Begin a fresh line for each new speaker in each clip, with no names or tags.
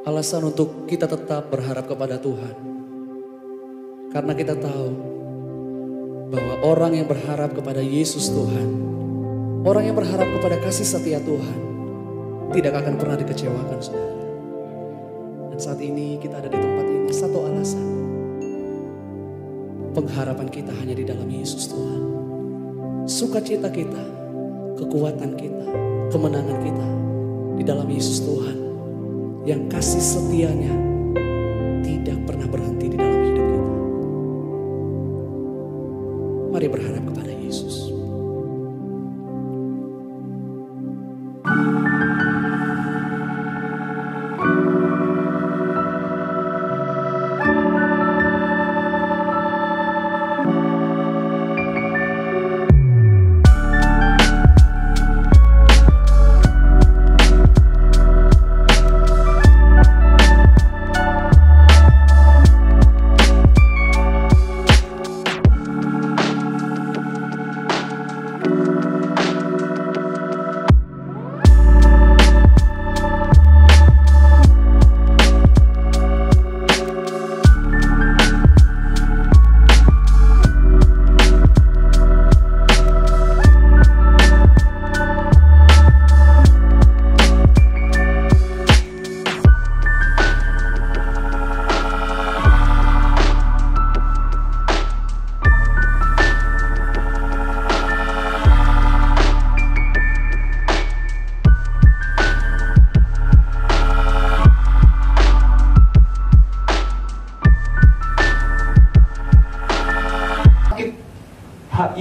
alasan untuk kita tetap berharap kepada Tuhan. Karena kita tahu bahwa orang yang berharap kepada Yesus Tuhan, orang yang berharap kepada kasih setia Tuhan, tidak akan pernah dikecewakan, saudara. Dan saat ini kita ada di tempat ini, satu alasan. Pengharapan kita hanya di dalam Yesus Tuhan. Sukacita kita, kekuatan kita, kemenangan kita di dalam Yesus Tuhan. Yang kasih setianya tidak pernah berhenti di dalam hidup kita. Mari berharap kepada Yesus.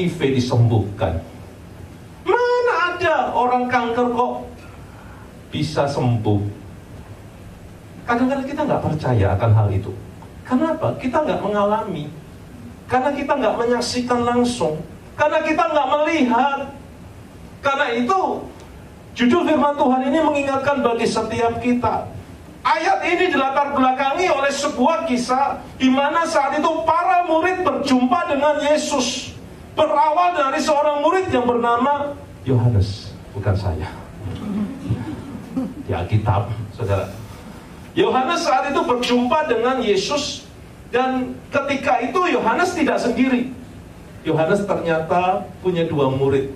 HIV disembuhkan. Mana ada orang kanker kok bisa sembuh? Kadang-kadang kita nggak percaya akan hal itu. Kenapa? Kita nggak mengalami. Karena kita nggak menyaksikan langsung. Karena kita nggak melihat. Karena itu judul firman Tuhan ini mengingatkan bagi setiap kita. Ayat ini dilatar belakangi oleh sebuah kisah di mana saat itu para murid berjumpa dengan Yesus. Berawal dari seorang murid yang bernama Yohanes, bukan saya. Di Alkitab, saudara. Yohanes saat itu berjumpa dengan Yesus, dan ketika itu Yohanes tidak sendiri. Yohanes ternyata punya dua murid,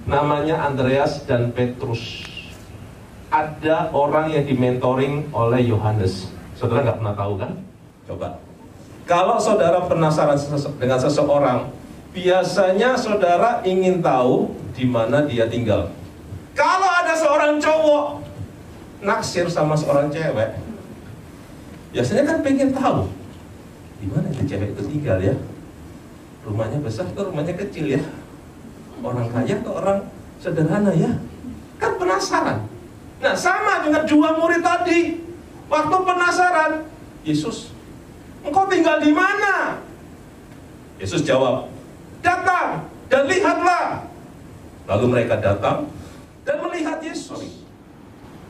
namanya Andreas dan Petrus. Ada orang yang dimentoring oleh Yohanes. Saudara nggak pernah tahu kan? Coba. Kalau saudara penasaran dengan seseorang, biasanya saudara ingin tahu di mana dia tinggal. Kalau ada seorang cowok naksir sama seorang cewek, biasanya kan pengen tahu di mana itu cewek itu tinggal ya. Rumahnya besar atau rumahnya kecil ya? Orang kaya atau orang sederhana ya? Kan penasaran. Nah, sama dengan dua murid tadi. Waktu penasaran, Yesus, engkau tinggal di mana? Yesus jawab, datang dan lihatlah. Lalu mereka datang dan melihat Yesus.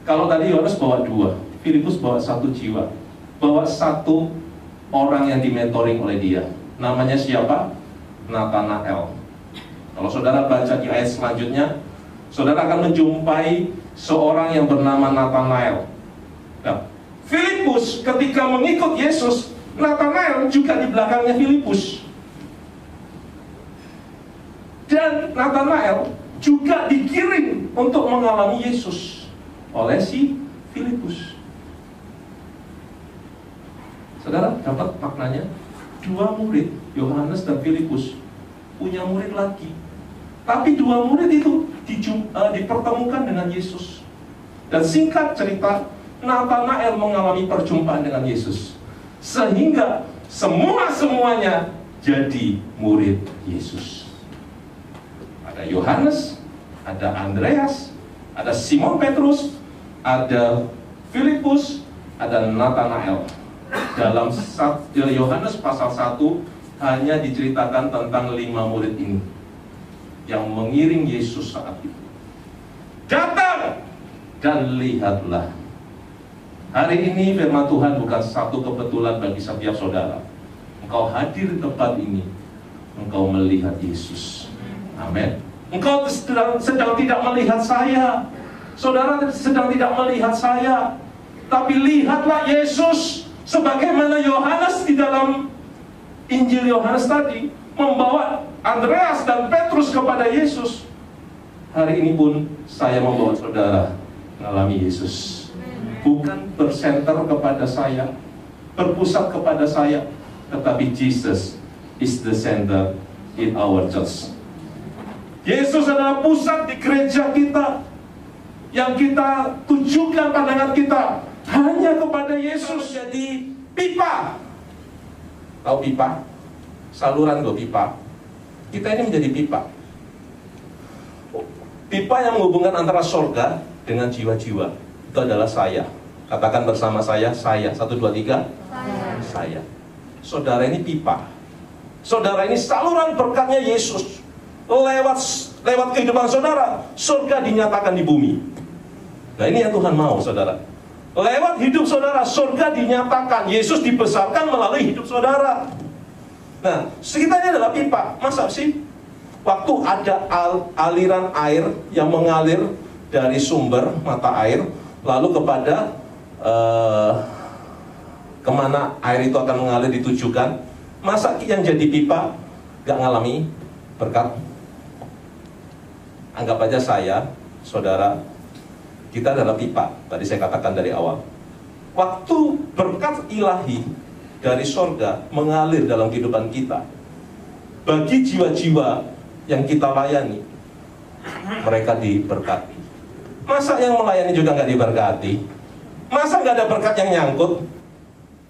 Kalau tadi Yohanes bawa dua, Filipus bawa satu jiwa, bawa satu orang yang dimentoring oleh dia. Namanya siapa? Nathanael. Kalau saudara baca di ayat selanjutnya, saudara akan menjumpai seorang yang bernama Nathanael. Nah, Filipus ketika mengikut Yesus, Nathanael juga di belakangnya Filipus. Dan Nathanael juga dikirim untuk mengalami Yesus oleh si Filipus. Saudara dapat maknanya? Dua murid, Yohanes dan Filipus, punya murid lagi. Tapi dua murid itu dipertemukan dengan Yesus. Dan singkat cerita, Nathanael mengalami perjumpaan dengan Yesus. Sehingga semuanya jadi murid Yesus. Ada Yohanes, ada Andreas, ada Simon Petrus, ada Filipus, ada Nathanael. Dalam Yohanes pasal 1 hanya diceritakan tentang 5 murid ini yang mengiring Yesus saat itu. Datang dan lihatlah. Hari ini firman Tuhan bukan satu kebetulan bagi setiap saudara. Engkau hadir di tempat ini, engkau melihat Yesus. Amin. Engkau sedang tidak melihat saya. Saudara sedang tidak melihat saya. Tapi lihatlah Yesus sebagaimana Yohanes di dalam Injil Yohanes tadi membawa Andreas dan Petrus kepada Yesus. Hari ini pun saya membawa saudara mengalami Yesus. Bukan bersenter kepada saya, berpusat kepada saya, tetapi Jesus is the center in our church. Yesus adalah pusat di gereja kita, yang kita tujukan pandangan kita hanya kepada Yesus. Jadi pipa, tahu pipa? Saluran loh pipa. Kita ini menjadi pipa. Pipa yang menghubungkan antara surga dengan jiwa-jiwa. Itu adalah saya. Katakan bersama saya. 1, 2, 3. Saya. Saudara ini pipa. Saudara ini saluran berkatnya Yesus. Lewat kehidupan saudara, surga dinyatakan di bumi. Nah, ini yang Tuhan mau, saudara. Lewat hidup saudara, surga dinyatakan. Yesus dibesarkan melalui hidup saudara. Nah, kita ini adalah pipa. Masa sih waktu ada aliran air yang mengalir dari sumber mata air, lalu kepada kemana air itu akan mengalir ditujukan, masa yang jadi pipa gak ngalami berkat? Anggap aja saya, saudara, kita adalah pipa. Tadi saya katakan dari awal. Waktu berkat ilahi dari sorga mengalir dalam kehidupan kita, bagi jiwa-jiwa yang kita layani, mereka diberkati. Masa yang melayani juga nggak diberkati? Masa nggak ada berkat yang nyangkut?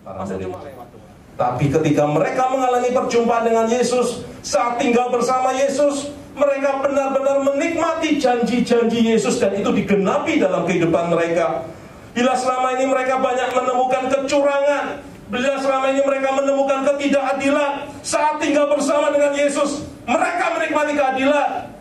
Masa cuma lewat. Tapi ketika mereka mengalami perjumpaan dengan Yesus, saat tinggal bersama Yesus, mereka benar-benar menikmati janji-janji Yesus, dan itu digenapi dalam kehidupan mereka. Bila selama ini mereka banyak menemukan kecurangan, bila selama ini mereka menemukan ketidakadilan, saat tinggal bersama dengan Yesus, mereka menikmati keadilan.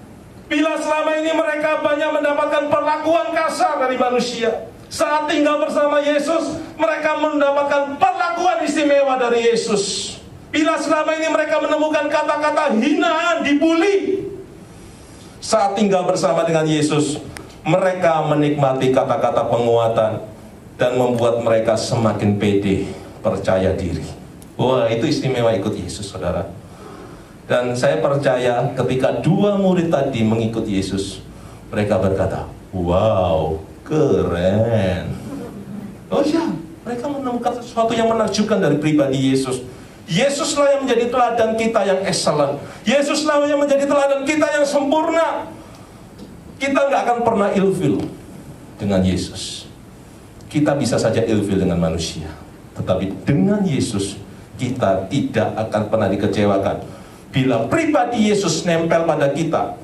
Bila selama ini mereka banyak mendapatkan perlakuan kasar dari manusia, saat tinggal bersama Yesus, mereka mendapatkan perlakuan istimewa dari Yesus. Bila selama ini mereka menemukan kata-kata hinaan, dibully, saat tinggal bersama dengan Yesus, mereka menikmati kata-kata penguatan dan membuat mereka semakin pede, percaya diri. Wah, itu istimewa ikut Yesus, saudara. Dan saya percaya ketika 2 murid tadi mengikut Yesus, mereka berkata, wow, keren. Oh ya, mereka menemukan sesuatu yang menakjubkan dari pribadi Yesus. Yesuslah yang menjadi teladan kita yang excellent. Yesuslah yang menjadi teladan kita yang sempurna. Kita nggak akan pernah ilfil dengan Yesus. Kita bisa saja ilfil dengan manusia, tetapi dengan Yesus kita tidak akan pernah dikecewakan. Bila pribadi Yesus nempel pada kita,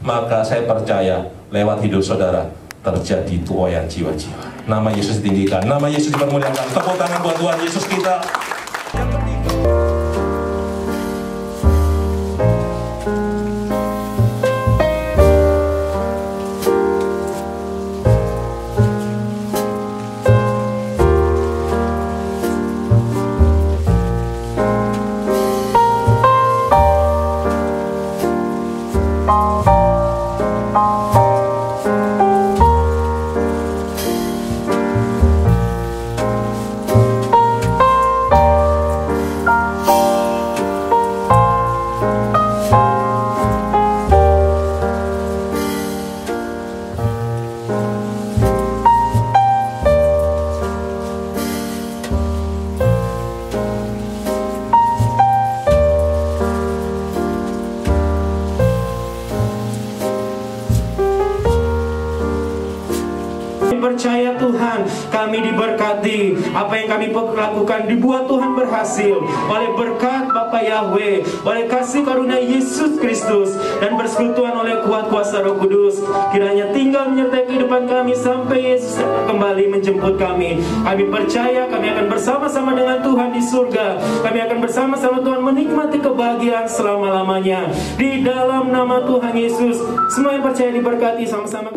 maka saya percaya lewat hidup saudara terjadi tuaian jiwa-jiwa. Nama Yesus ditinggikan, nama Yesus dipermuliakan. Tepuk tangan buat Tuhan Yesus kita. Yang ketiga,
percaya Tuhan, kami diberkati. Apa yang kami lakukan dibuat Tuhan berhasil oleh berkat Bapa Yahweh, oleh kasih karunia Yesus Kristus, dan bersekutuan oleh kuat kuasa Roh Kudus. Kiranya tinggal menyertai kehidupan kami sampai Yesus kembali menjemput kami. Kami percaya kami akan bersama-sama dengan Tuhan di surga. Kami akan bersama-sama Tuhan menikmati kebahagiaan selama-lamanya. Di dalam nama Tuhan Yesus, semua yang percaya diberkati sama-sama.